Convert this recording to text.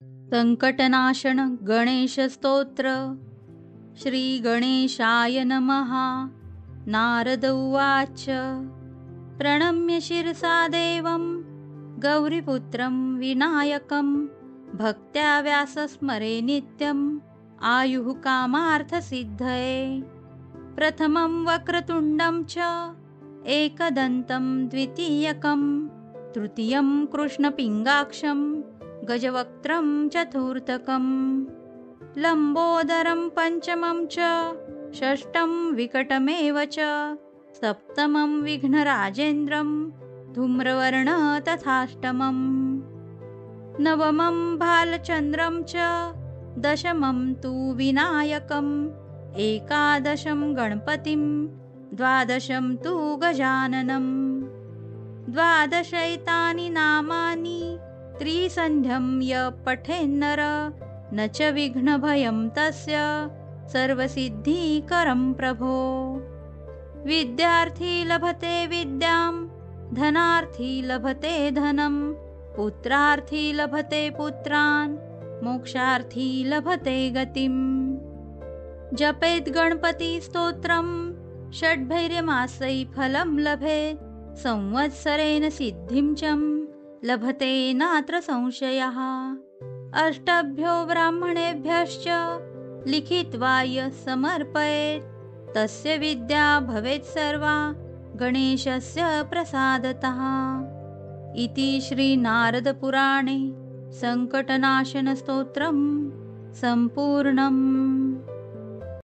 संकटनाशन गणेशस्तोत्र। श्रीगणेशाय नमः। नारद उवाच प्रणम्य शिरसा देवं गौरीपुत्रं विनायकं भक्त्या व्यासस्मरे नित्यम् आयुः कामार्थसिद्धये। प्रथमं वक्रतुण्डं च एकदन्तं द्वितीयकं तृतीयं कृष्णपिङ्गाक्षं गजवक्त्रं चतुर्थकं लम्बोदरं पञ्चमं च षष्ठं विकटमेव च सप्तमं विघ्नराजेन्द्रं धूम्रवर्ण तथाष्टमं नवमं भालचन्द्रं च दशमं तु विनायकम् एकादशं गणपतिं द्वादशं तु गजाननम्। द्वादशैतानि नामानि त्रिसन्ध्यं य पठेन्नर न च विघ्नभयं तस्य सर्वसिद्धिकरं प्रभो। विद्यार्थी लभते विद्यां धनार्थी लभते धनं पुत्रार्थी लभते पुत्रान् मोक्षार्थी लभते गतिम्। जपेत् गणपतिस्तोत्रं षड्भैर्यमासै फलं लभेत् संवत्सरेण सिद्धिं च लभते नात्र संशयः। अष्टभ्यो ब्राह्मणेभ्यश्च लिखित्वा यः समर्पयेत् तस्य विद्या भवेत् सर्वा गणेशस्य प्रसादतः। इति श्रीनारदपुराणे संकटनाशनस्तोत्रं सम्पूर्णम्।